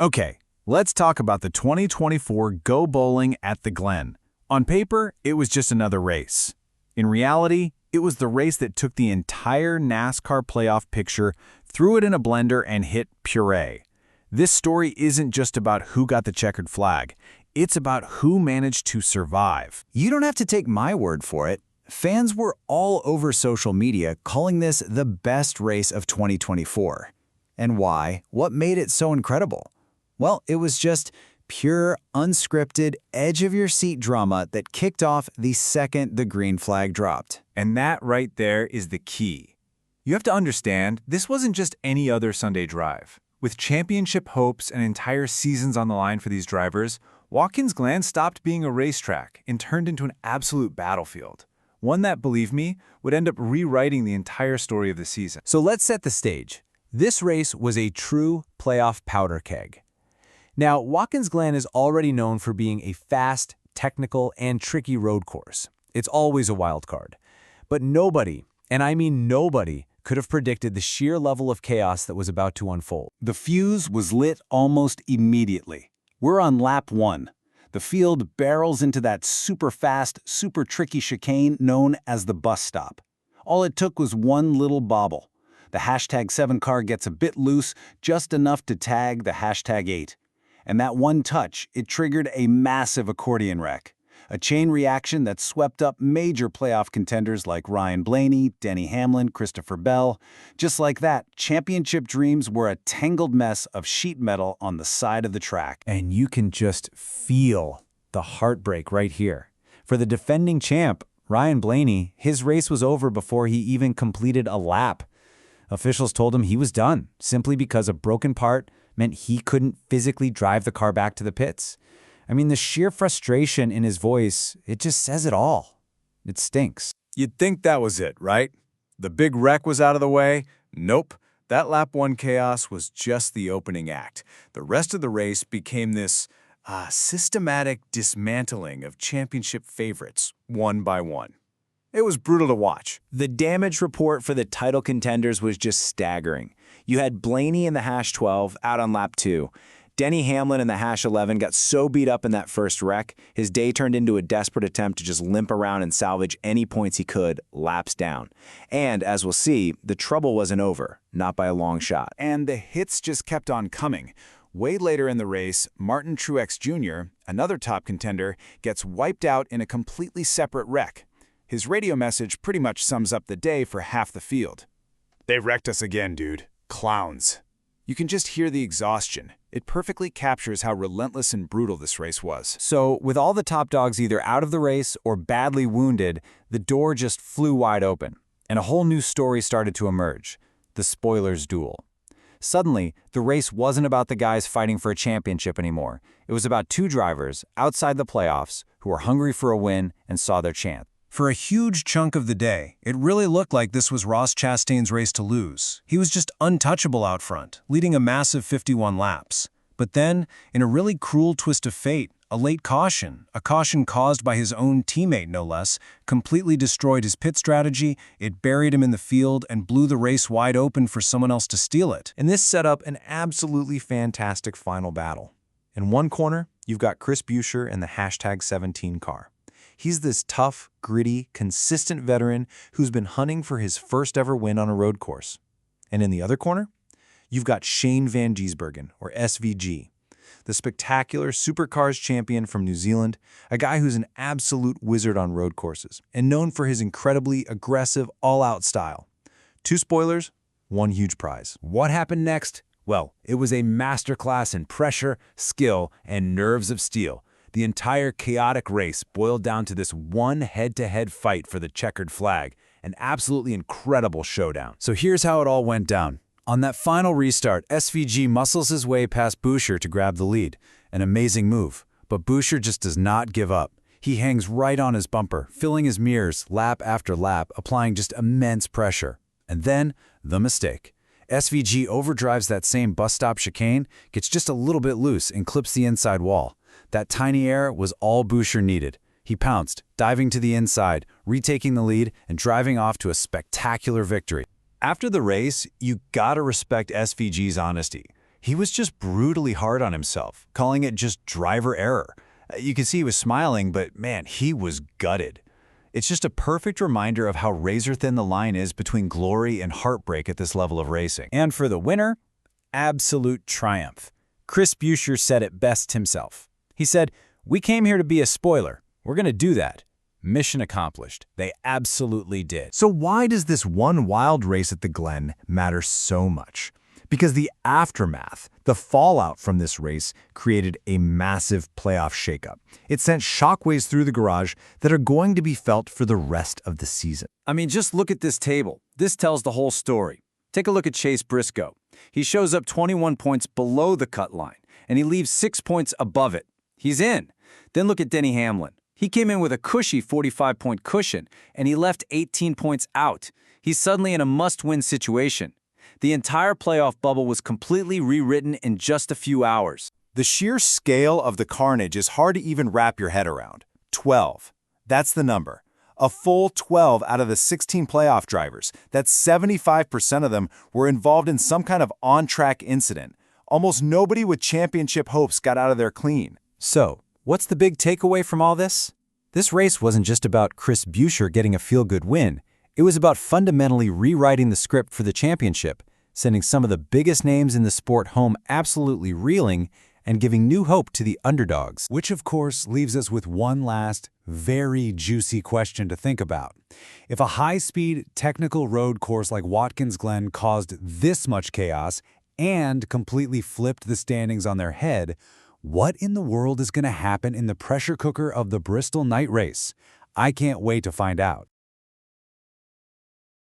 Okay, let's talk about the 2024 Go Bowling at the Glen. On paper, it was just another race. In reality, it was the race that took the entire NASCAR playoff picture, threw it in a blender, and hit puree. This story isn't just about who got the checkered flag. It's about who managed to survive. You don't have to take my word for it. Fans were all over social media calling this the best race of 2024. And why? What made it so incredible? Well, it was just pure, unscripted, edge-of-your-seat drama that kicked off the second the green flag dropped. And that right there is the key. You have to understand, this wasn't just any other Sunday drive. With championship hopes and entire seasons on the line for these drivers, Watkins Glen stopped being a racetrack and turned into an absolute battlefield. One that, believe me, would end up rewriting the entire story of the season. So let's set the stage. This race was a true playoff powder keg. Now, Watkins Glen is already known for being a fast, technical, and tricky road course. It's always a wild card. But nobody, and I mean nobody, could have predicted the sheer level of chaos that was about to unfold. The fuse was lit almost immediately. We're on lap 1. The field barrels into that super fast, super tricky chicane known as the bus stop. All it took was one little bobble. The #7 car gets a bit loose, just enough to tag the #8. And that one touch, it triggered a massive accordion wreck. A chain reaction that swept up major playoff contenders like Ryan Blaney, Denny Hamlin, Christopher Bell. Just like that, championship dreams were a tangled mess of sheet metal on the side of the track. And you can just feel the heartbreak right here. For the defending champ, Ryan Blaney, his race was over before he even completed a lap. Officials told him he was done, simply because a broken part meant he couldn't physically drive the car back to the pits. I mean, the sheer frustration in his voice, it just says it all. It stinks. You'd think that was it, right? The big wreck was out of the way? Nope. That lap 1 chaos was just the opening act. The rest of the race became this systematic dismantling of championship favorites, one by one. It was brutal to watch. The damage report for the title contenders was just staggering. You had Blaney in the #12 out on lap 2. Denny Hamlin in the #11 got so beat up in that first wreck, his day turned into a desperate attempt to just limp around and salvage any points he could, laps down. And as we'll see, the trouble wasn't over, not by a long shot. And the hits just kept on coming. Way later in the race, Martin Truex Jr., another top contender, gets wiped out in a completely separate wreck. His radio message pretty much sums up the day for half the field. "They wrecked us again, dude. Clowns." You can just hear the exhaustion. It perfectly captures how relentless and brutal this race was. So, with all the top dogs either out of the race or badly wounded, the door just flew wide open, and a whole new story started to emerge: the spoilers duel. Suddenly, the race wasn't about the guys fighting for a championship anymore. It was about two drivers outside the playoffs who were hungry for a win and saw their chance. For a huge chunk of the day, it really looked like this was Ross Chastain's race to lose. He was just untouchable out front, leading a massive 51 laps. But then, in a really cruel twist of fate, a late caution, a caution caused by his own teammate no less, completely destroyed his pit strategy, it buried him in the field, and blew the race wide open for someone else to steal it. And this set up an absolutely fantastic final battle. In one corner, you've got Chris Buescher and the #17 car. He's this tough, gritty, consistent veteran who's been hunting for his first ever win on a road course. And in the other corner, you've got Shane Van Gisbergen, or SVG, the spectacular supercars champion from New Zealand, a guy who's an absolute wizard on road courses and known for his incredibly aggressive, all-out style. 2 spoilers, 1 huge prize. What happened next? Well, it was a masterclass in pressure, skill, and nerves of steel. The entire chaotic race boiled down to this one head-to-head fight for the checkered flag, an absolutely incredible showdown. So here's how it all went down. On that final restart, SVG muscles his way past Buescher to grab the lead. An amazing move, but Buescher just does not give up. He hangs right on his bumper, filling his mirrors lap after lap, applying just immense pressure. And then, the mistake. SVG overdrives that same bus stop chicane, gets just a little bit loose, and clips the inside wall. That tiny error was all Buescher needed. He pounced, diving to the inside, retaking the lead, and driving off to a spectacular victory. After the race, you gotta respect SVG's honesty. He was just brutally hard on himself, calling it just driver error. You can see he was smiling, but man, he was gutted. It's just a perfect reminder of how razor-thin the line is between glory and heartbreak at this level of racing. And for the winner, absolute triumph. Chris Buescher said it best himself. He said, "We came here to be a spoiler. We're going to do that." Mission accomplished. They absolutely did. So why does this one wild race at the Glen matter so much? Because the aftermath, the fallout from this race, created a massive playoff shakeup. It sent shockwaves through the garage that are going to be felt for the rest of the season. I mean, just look at this table. This tells the whole story. Take a look at Chase Briscoe. He shows up 21 points below the cut line, and he leaves 6 points above it. He's in. Then look at Denny Hamlin. He came in with a cushy 45-point cushion, and he left 18 points out. He's suddenly in a must-win situation. The entire playoff bubble was completely rewritten in just a few hours. The sheer scale of the carnage is hard to even wrap your head around. 12. That's the number. A full 12 out of the 16 playoff drivers. That's 75% of them were involved in some kind of on-track incident. Almost nobody with championship hopes got out of there clean. So, what's the big takeaway from all this? This race wasn't just about Chris Buescher getting a feel-good win. It was about fundamentally rewriting the script for the championship, sending some of the biggest names in the sport home absolutely reeling, and giving new hope to the underdogs. Which, of course, leaves us with one last, very juicy question to think about. If a high-speed, technical road course like Watkins Glen caused this much chaos and completely flipped the standings on their head, what in the world is going to happen in the pressure cooker of the Bristol night race? I can't wait to find out.